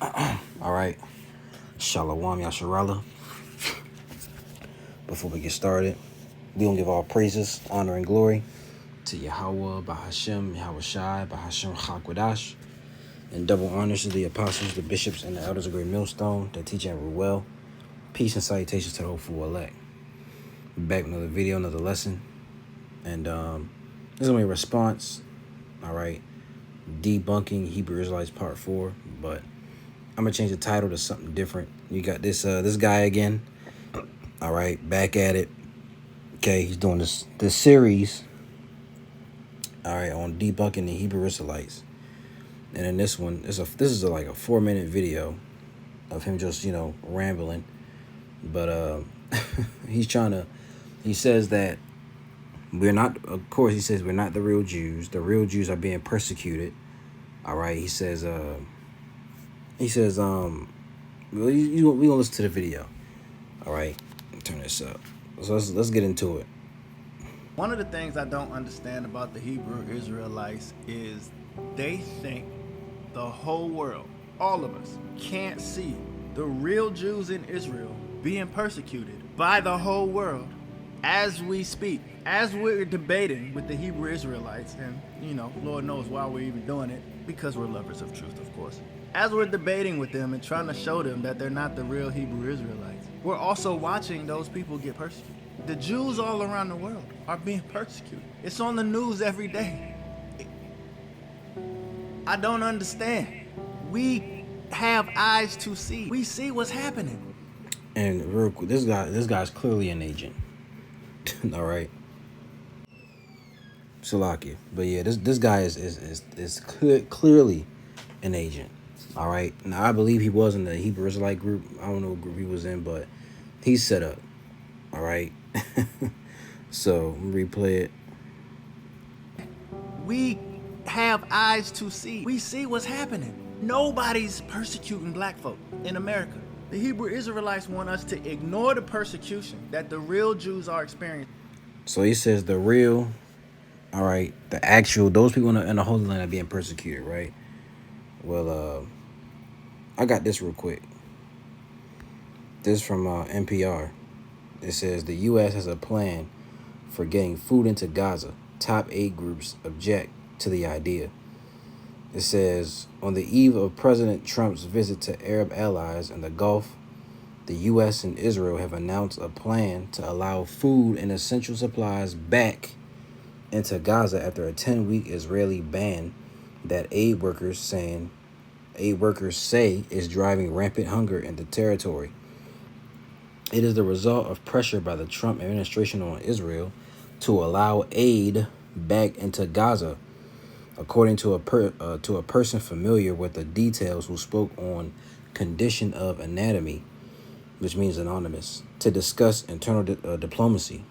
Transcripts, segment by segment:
All right. Shalom Yasharala. Before we get started, we gonna give all praises, honor, and glory to Yahweh, Bahashem, Yahweh Shai, Bahashem Chakwadash, and double honors to the apostles, the bishops, and the elders of Great Millstone that teach and rule well. Peace and salutations to the hopeful elect. Back with another video, another lesson, and this is gonna be a response. All right, debunking Hebrew Israelites Part 4, but I'm gonna change the title to something different. You got this guy again. All right, back at it. Okay, he's doing this series. All right, on debunking the Hebrew Israelites, and in this one, this is like a 4-minute video of him just rambling, but he says that we're not. Of course, he says we're not the real Jews. The real Jews are being persecuted. All right, he says we gonna listen to the video. All right, turn this up. So let's get into it. One of the things I don't understand about the Hebrew Israelites is they think the whole world, all of us, can't see the real Jews in Israel being persecuted by the whole world as we speak. As we're debating with the Hebrew Israelites, and Lord knows why we're even doing it, because we're lovers of truth, of course. As we're debating with them and trying to show them that they're not the real Hebrew Israelites, we're also watching those people get persecuted. The Jews all around the world are being persecuted. It's on the news every day. I don't understand. We have eyes to see. We see what's happening. And real quick, this guy's clearly an agent. All right. Salakia. But yeah, this guy is clearly an agent. All right. Now I believe he was in the Hebrew Israelite group. I don't know what group he was in, but he's set up. All right. So replay it. We have eyes to see. We see what's happening. Nobody's persecuting black folk in America. The Hebrew Israelites want us to ignore the persecution that the real Jews are experiencing. So he says the real, all right, the actual, those people in the Holy Land are being persecuted, right? Well, I got this real quick. This is from NPR. It says the U.S. has a plan for getting food into Gaza. Top 8 groups object to the idea. It says, on the eve of President Trump's visit to Arab allies in the Gulf, the U.S. and Israel have announced a plan to allow food and essential supplies back into Gaza after a 10-week Israeli ban that aid workers say is driving rampant hunger in the territory. It is the result of pressure by the Trump administration on Israel to allow aid back into Gaza, according to a person familiar with the details who spoke on Condition of Anatomy, which means anonymous, to discuss internal diplomacy.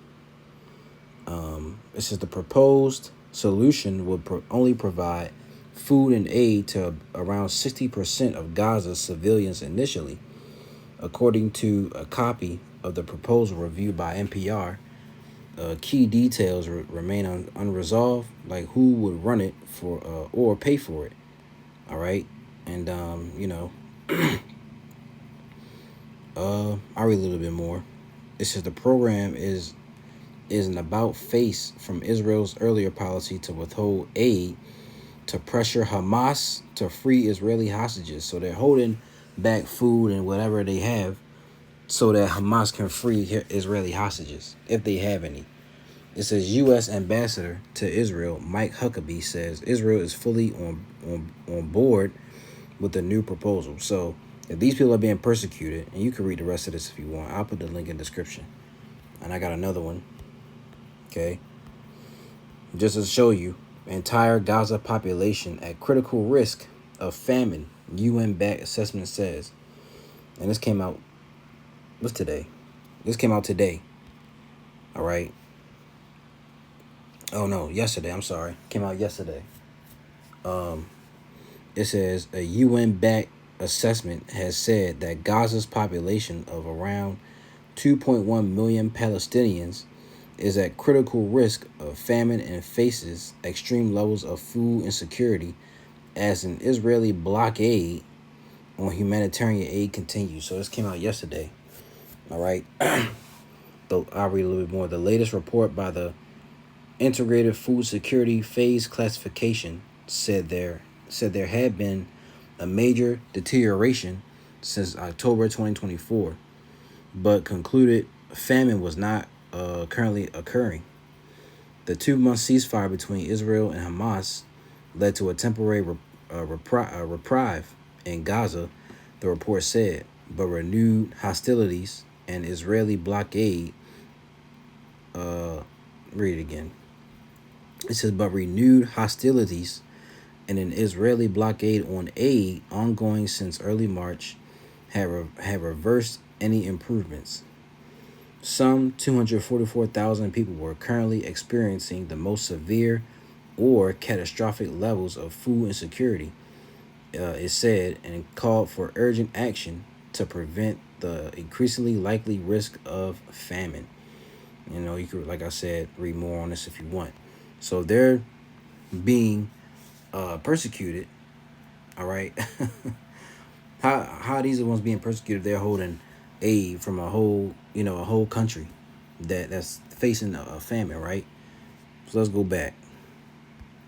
It says the proposed solution would only provide food and aid to around 60% of Gaza's civilians initially. According to a copy of the proposal reviewed by NPR, key details remain unresolved, like who would run it for or pay for it. All right, and I'll read a little bit more. It says the program is an about face from Israel's earlier policy to withhold aid to pressure Hamas to free Israeli hostages. So they're holding back food and whatever they have so that Hamas can free Israeli hostages, if they have any. It says U.S. Ambassador to Israel, Mike Huckabee, says Israel is fully on board with the new proposal. So if these people are being persecuted, and you can read the rest of this if you want, I'll put the link in the description. And I got another one. Okay. Just to show you, entire Gaza population at critical risk of famine, UN-backed assessment says. And this came out, what's today? This came out today. All right. Oh, no, yesterday. I'm sorry. Came out yesterday. It says a UN-backed assessment has said that Gaza's population of around 2.1 million Palestinians is at critical risk of famine and faces extreme levels of food insecurity as an Israeli blockade on humanitarian aid continues. So this came out yesterday. All right. I'll read a little bit more. The latest report by the Integrated Food Security Phase Classification said there had been a major deterioration since October 2024, but concluded famine was not currently occurring. The 2-month ceasefire between Israel and Hamas led to a temporary reprieve in Gaza, the report said, but renewed hostilities and Israeli blockade. Read it again. It says, but renewed hostilities and an Israeli blockade on aid ongoing since early March have reversed any improvements. Some 244,000 people were currently experiencing the most severe or catastrophic levels of food insecurity, it said, and called for urgent action to prevent the increasingly likely risk of famine. You know, you could, like I said, read more on this if you want. So they're being persecuted. All right. How these are the ones being persecuted? They're holding aid from a whole country that's facing a famine, right? So let's go back.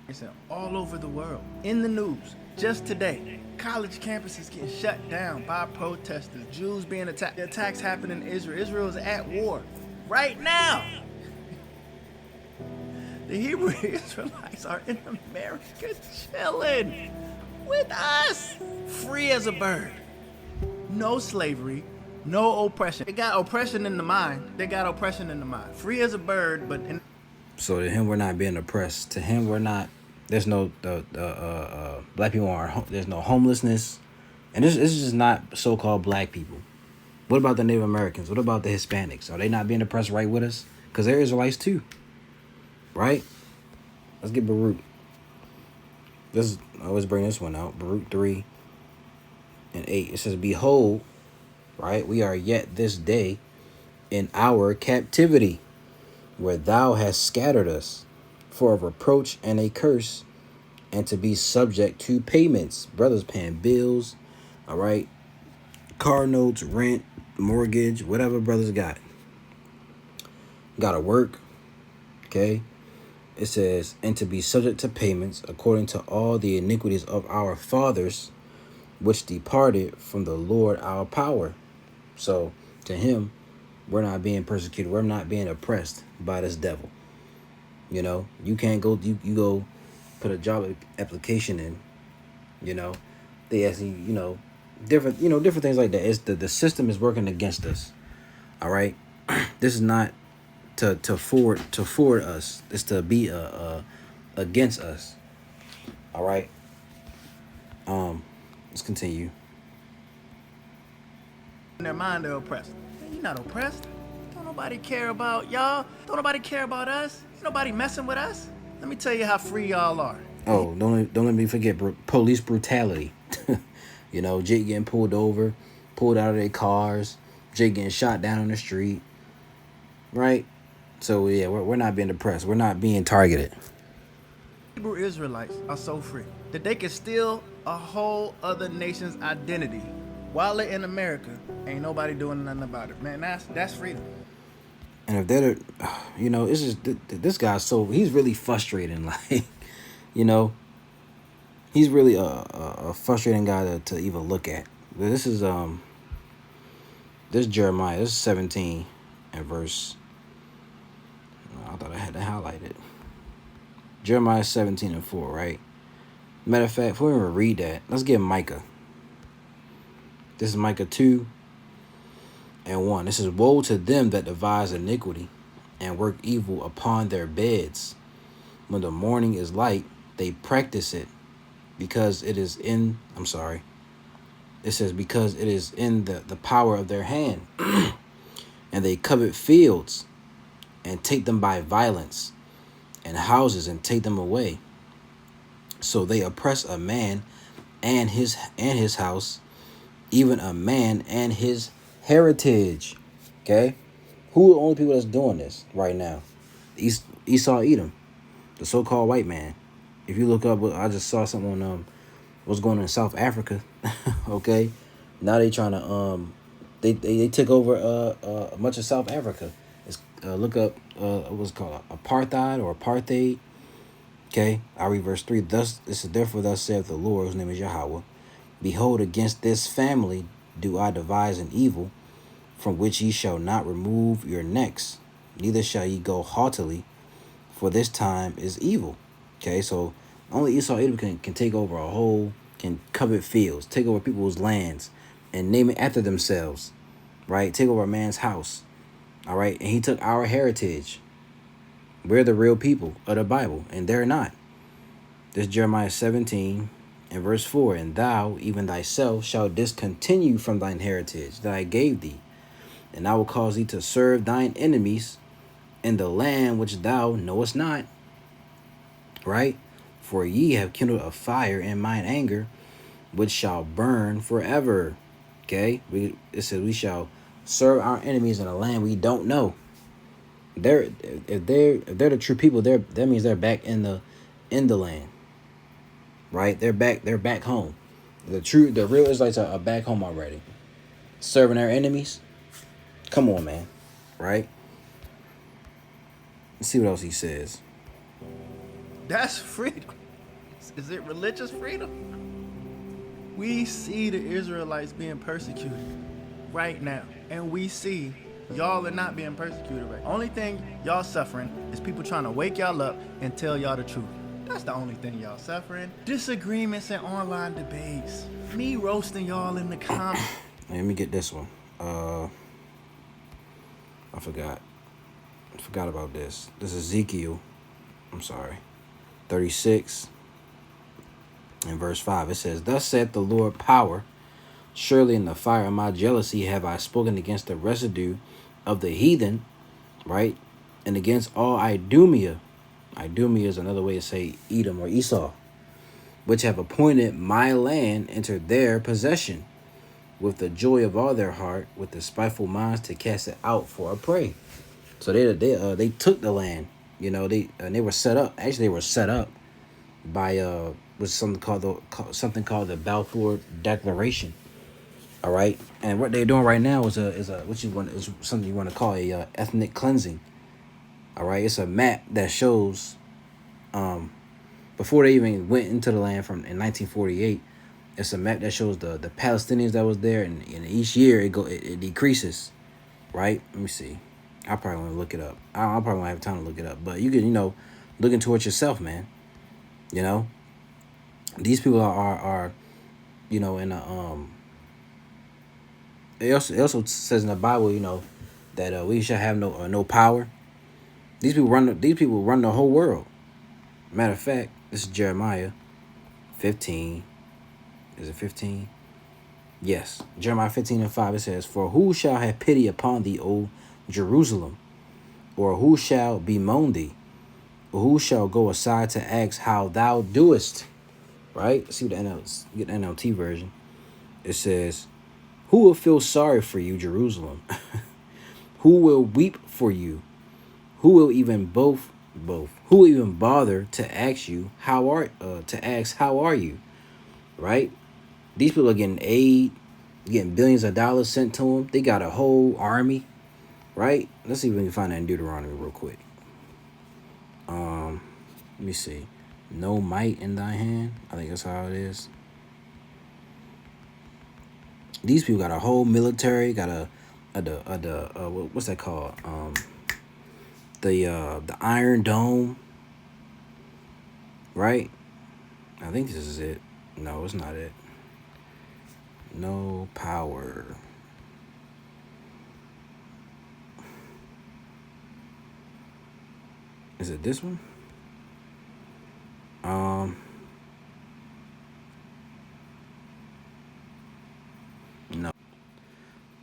It's all over the world. In the news, just today, college campuses getting shut down by protesters, Jews being attacked. The attacks happen in Israel. Israel is at war right now. The Hebrew Israelites are in America chilling with us, free as a bird. No slavery, no oppression. They got oppression in the mind. Free as a bird, but in. So to him, we're not being oppressed. To him, we're not. There's no black people aren't. There's no homelessness, and this is just not so-called black people. What about the Native Americans? What about the Hispanics? Are they not being oppressed right with us? Because they're Israelites too, right? Let's get Baruch. I always bring this one out. Baruch 3:8. It says, "Behold, right, we are yet this day in our captivity, where thou hast scattered us, for a reproach and a curse, and to be subject to payments." Brothers paying bills, all right, car notes, rent, mortgage, whatever brothers got. Gotta work, okay? It says, and to be subject to payments according to all the iniquities of our fathers, which departed from the Lord our power. So to him, we're not being persecuted. We're not being oppressed by this devil. You know, you can't go, you go put a job application in, you know, they ask you, different things like that. It's the system is working against us. All right. This is not to forward us. It's to be against us. All right. Let's continue. In their mind, they're oppressed. You're not oppressed. Don't nobody care about y'all. Don't nobody care about us. Ain't nobody messing with us. Let me tell you how free y'all are. Oh, don't let me forget police brutality. You know, Jake getting pulled over, pulled out of their cars, Jake getting shot down on the street. Right? So yeah, we're not being oppressed. We're not being targeted. Hebrew Israelites are so free that they can steal a whole other nation's identity while they're in America. Ain't nobody doing nothing about it. Man, that's freedom. And if they're, it's just this guy's he's really frustrating. Like, he's really a frustrating guy to even look at. This is this Jeremiah. This is 17 and verse. I thought I had to highlight it. Jeremiah 17:4, right? Matter of fact, before we even read that, let's get Micah. This is Micah 2:1. This is, woe to them that devise iniquity and work evil upon their beds. When the morning is light, they practice it because it is in, it says, because it is in the power of their hand. And they covet fields and take them by violence, and houses and take them away. So they oppress a man and his house, even a man and his heritage. Okay? Who are the only people that's doing this right now? Esau Edom, the so-called white man. If you look up, I just saw something on what's going on in South Africa. Okay, now they trying to they took over much of South Africa. It's look up what's it called, apartheid or apartheid. Okay, I read verse 3. Thus, this is therefore thus saith the Lord, whose name is Yahweh. Behold, against this family do I devise an evil, from which ye shall not remove your necks, neither shall ye go haughtily, for this time is evil. Okay, so only Esau Edom can take over a whole, can covet fields, take over people's lands, and name it after themselves, right? Take over a man's house, all right? And he took our heritage. We're the real people of the Bible, and they're not. This is Jeremiah 17 and verse 4. And thou, even thyself, shalt discontinue from thine heritage that I gave thee, and I will cause thee to serve thine enemies in the land which thou knowest not. Right? For ye have kindled a fire in mine anger, which shall burn forever. Okay? It says we shall serve our enemies in a land we don't know. If they're the true people, that means they're back in the land. Right? They're back home. The real Israelites are back home already. Serving their enemies. Come on, man. Right? Let's see what else he says. That's freedom. Is it religious freedom? We see the Israelites being persecuted right now. And we see y'all are not being persecuted right now. Only thing y'all suffering is people trying to wake y'all up and tell y'all the truth. That's the only thing y'all suffering. Disagreements and online debates. Me roasting y'all in the comments. Let me get this one. I forgot about this. This is Ezekiel. I'm sorry. 36 and verse 5. It says, Thus saith the Lord power, surely in the fire of my jealousy have I spoken against the residue of the heathen, right? And against all Idumea. Idumea is another way to say Edom or Esau, which have appointed my land into their possession, with the joy of all their heart, with the spiteful minds to cast it out for a prey. So they took the land. You know, they were set up. Actually, they were set up by was something called the Balfour Declaration. All right, and what they're doing right now is something you want to call a ethnic cleansing. All right, it's a map that shows before they even went into the land in 1948. It's a map that shows the Palestinians that was there, and each year it decreases. Right? Let me see. I probably want to look it up. I probably won't have time to look it up, but you can look into it yourself, man. You know, these people are in a It also says in the Bible, that we shall have no power. These people run the whole world. Matter of fact, this is Jeremiah 15. Is it 15? Yes, Jeremiah 15 and 5. It says, For who shall have pity upon thee, O Jerusalem? Or who shall bemoan thee? Or who shall go aside to ask how thou doest? Right? See the get the NLT version. It says, Who will feel sorry for you, Jerusalem? Who will weep for you? Who will even Who will even bother to ask you how are you? Right? These people are getting aid, getting billions of dollars sent to them. They got a whole army, right? Let's see if we can find that in Deuteronomy real quick. Let me see. No might in thy hand. I think that's how it is. These people got a whole military. Got what's that called? The Iron Dome. Right? I think this is it. No, it's not it. No power. Is it this one? No.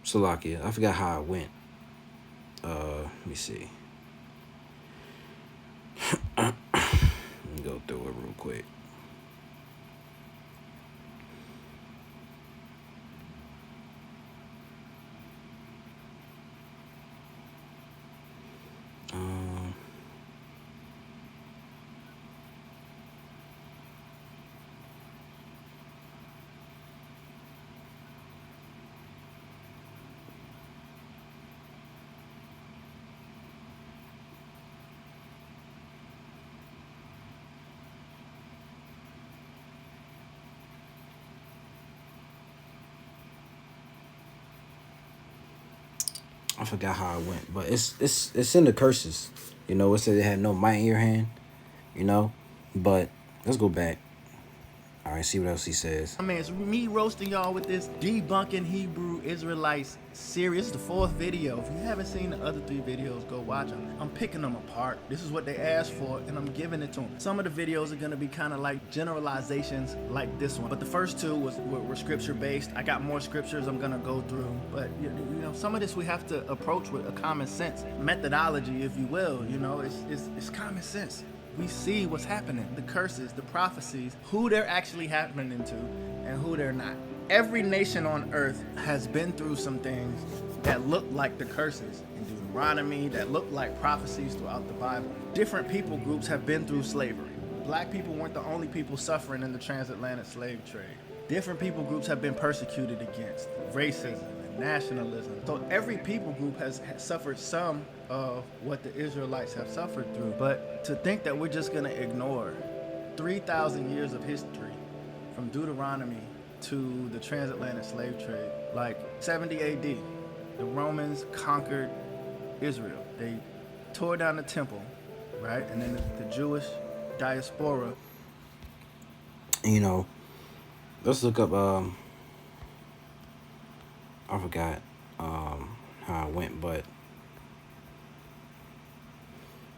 Slovakia. I forgot how it went. Let me see. Let me go through it real quick. I forgot how it went, but it's in the curses. You know, it said it had no might in your hand. You know, but let's go back. All right, see what else he says. I mean, it's me roasting y'all with this debunking Hebrew Israelites series. This is the fourth video. If you haven't seen the other three videos, go watch them. I'm picking them apart. This is what they asked for, and I'm giving it to them. Some of the videos are going to be kind of like generalizations like this one. But the first two were scripture-based. I got more scriptures I'm going to go through. But, you know, some of this we have to approach with a common sense methodology, if you will. You know, it's common sense. We see what's happening, the curses, the prophecies, who they're actually happening to and who they're not. Every nation on earth has been through some things that look like the curses in Deuteronomy, that look like prophecies throughout the Bible. Different people groups have been through slavery. Black people weren't the only people suffering in the transatlantic slave trade. Different people groups have been persecuted against, racism, nationalism. So every people group has suffered some of what the Israelites have suffered through. But to think that we're just going to ignore 3,000 years of history from Deuteronomy to the transatlantic slave trade, like 70 AD, the Romans conquered Israel. They tore down the temple, right? And then the Jewish diaspora. You know, let's look up I forgot how it went, but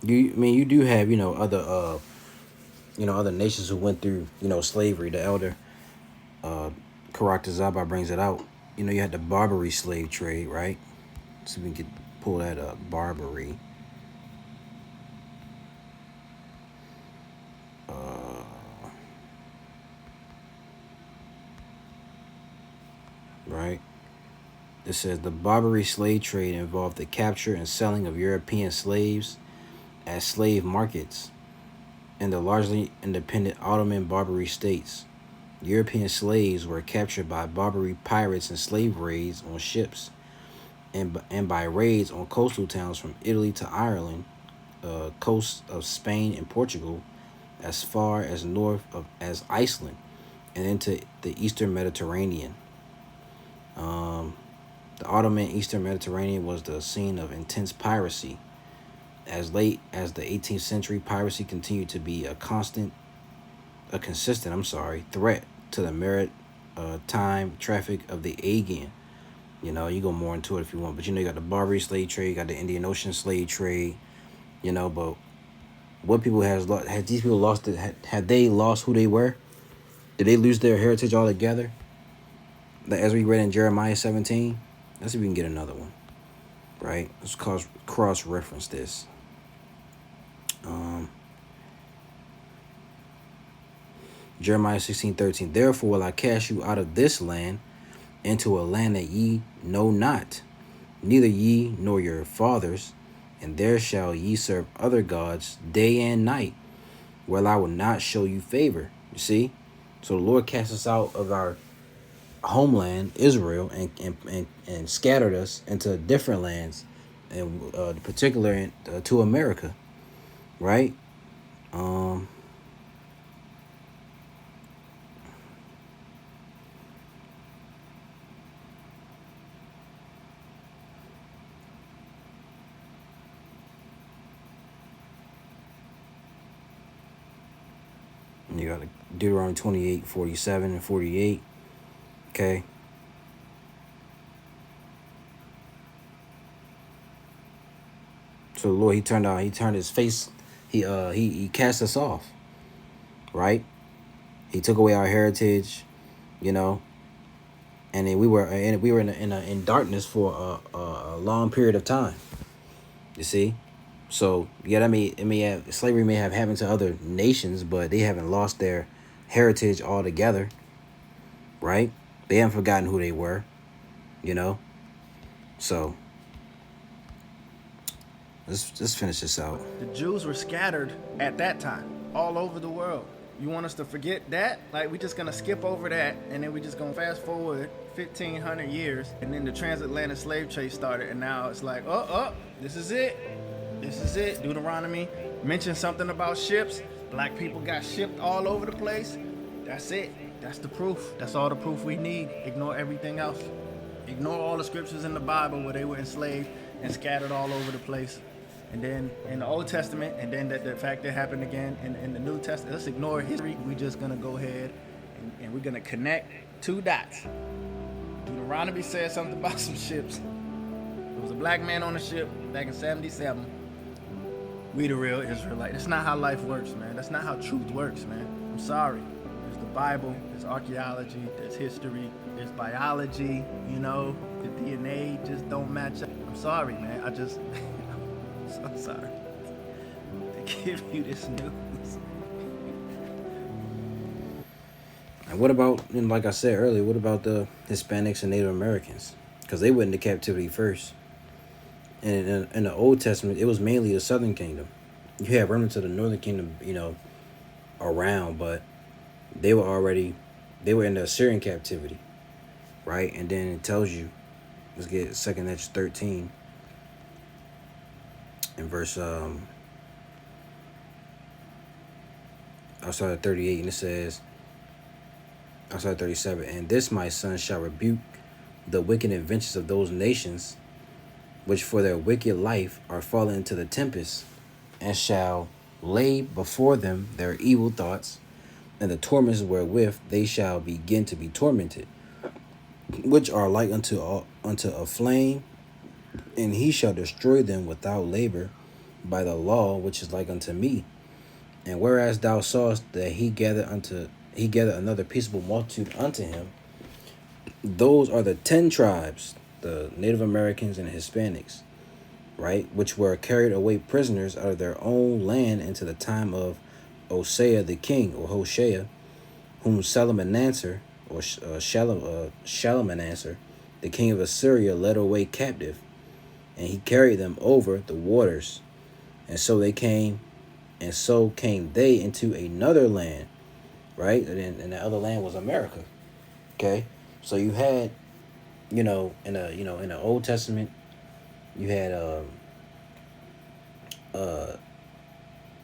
you do have, you know, other nations who went through, you know, slavery. The elder Karak Zaba brings it out. You know, you had the Barbary slave trade, right? So we can pull that up. Barbary. Right. It says the Barbary slave trade involved the capture and selling of European slaves at slave markets in the largely independent Ottoman Barbary states. European slaves were captured by Barbary pirates in slave raids on ships and by raids on coastal towns from Italy to Ireland, coasts of Spain and Portugal, as far as north as Iceland, and into the Eastern Mediterranean. The Ottoman Eastern Mediterranean was the scene of intense piracy. As late as the 18th century, piracy continued to be a consistent threat to the maritime traffic of the Aegean. You know, you go more into it if you want, but you know, you got the Barbary slave trade, you got the Indian Ocean slave trade, you know, but what people had these people lost it? Had they lost who they were? Did they lose their heritage altogether? As we read in Jeremiah 17, let's see if we can get another one, right? Let's cross-reference this. Jeremiah 16:13. Therefore will I cast you out of this land into a land that ye know not, neither ye nor your fathers, and there shall ye serve other gods day and night, where I will not show you favor. You see? So the Lord cast us out of our homeland, Israel, and scattered us into different lands, and particular to America, right? You got Deuteronomy 28:47 and 48. Okay. So the Lord, he turned his face, he cast us off, right? He took away our heritage, you know, and then we were in darkness for a long period of time. You see, so yeah, slavery may have happened to other nations, but they haven't lost their heritage altogether, right? They haven't forgotten who they were, you know. So let's finish this out. The Jews were scattered at that time all over the world. You want us to forget that? Like, we just gonna skip over that, and then we just gonna fast forward 1,500 years, and then the transatlantic slave trade started, and now it's like, this is it. This is it. Deuteronomy mentioned something about ships. Black people got shipped all over the place. That's it. That's the proof. That's all the proof we need. Ignore everything else. Ignore all the scriptures in the Bible where they were enslaved and scattered all over the place. And then in the Old Testament, and then the fact that happened again in the New Testament. Let's ignore history. We're just going to go ahead and we're going to connect two dots. Deuteronomy said something about some ships. There was a black man on a ship back in 77. We the real Israelite. That's not how life works, man. That's not how truth works, man. I'm sorry. There's the Bible, there's archaeology, there's history, there's biology, you know, the DNA just don't match up. I'm sorry, man. I'm so sorry to give you this news. And what about, and like I said earlier, what about the Hispanics and Native Americans? Because they went into captivity first. And in the Old Testament, it was mainly the Southern Kingdom. You had remnants of the Northern Kingdom, you know, around, but they were in the Assyrian captivity, right? And then it tells you, let's get 2nd Ezra 13, in verse, outside of 38, and it says, outside of 37, and this my son shall rebuke the wicked inventions of those nations, which for their wicked life are fallen into the tempest, and shall lay before them their evil thoughts, and the torments wherewith they shall begin to be tormented, which are like unto a flame, and he shall destroy them without labor by the law which is like unto me. And whereas thou sawest that he gathered another peaceable multitude unto him, those are the 10 tribes, the Native Americans and Hispanics, right, which were carried away prisoners out of their own land into the time of Hosea the king, or Hoshea, whom Shalmaneser, Shalmaneser, the king of Assyria, led away captive, and he carried them over the waters, and so came they into another land, right, and the other land was America. Okay, so you had, in the Old Testament, you had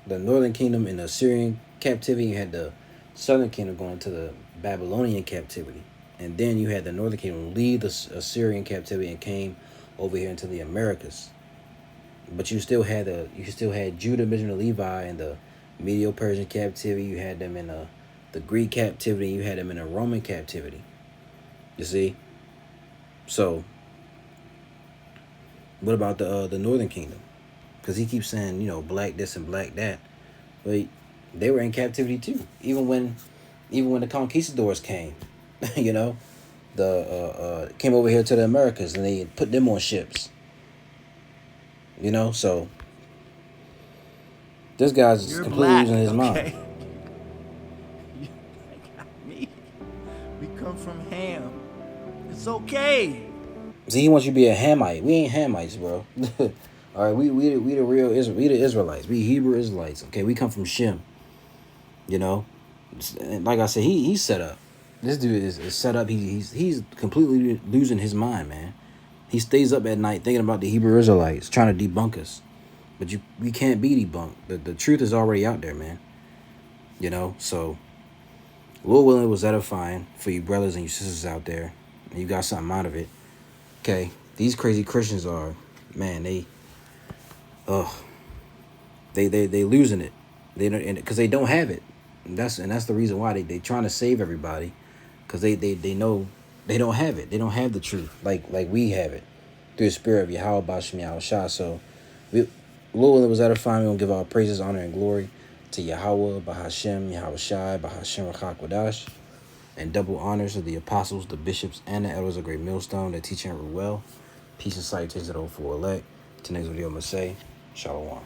the Northern Kingdom in the Assyrian captivity. You had the Southern Kingdom going to the Babylonian captivity, and then you had the Northern Kingdom leave the Assyrian captivity and came over here into the Americas. But you still had Judah, Benjamin, Levi in the Medo-Persian captivity. You had them in the Greek captivity. You had them in the Roman captivity. You see. So, what about the Northern Kingdom? Because he keeps saying, black this and black that. But they were in captivity too. Even when the conquistadors came, came over here to the Americas, and they put them on ships. So this guy's You're completely black, losing his okay? mind. You got me. We come from Ham. It's okay. See, he wants you to be a Hamite. We ain't Hamites, bro. All right, we the real we the Israelites. We Hebrew Israelites. Okay, we come from Shem. And like I said, he's set up. This dude is set up. He's completely losing his mind, man. He stays up at night thinking about the Hebrew Israelites, trying to debunk us. But we can't be debunked. The truth is already out there, man. So Lord willing, it was edifying for you brothers and you sisters out there, and you got something out of it. Okay, these crazy Christians are, man, they losing it. They don't, because they don't have it. And that's the reason why they trying to save everybody, because they know they don't have it. They don't have the truth like we have it through the spirit of Yahweh Bashem Yahushua. So Lord, it was edifying. We're gonna give our praises, honor, and glory to Yahweh Bahashem Yahushai Bahashem Rachak Wadash, and double honors of the apostles, the bishops, and the elders of Great Millstone that teach and rule well. Peace and salutations to those for elect. To next video, I'm gonna say Shalom.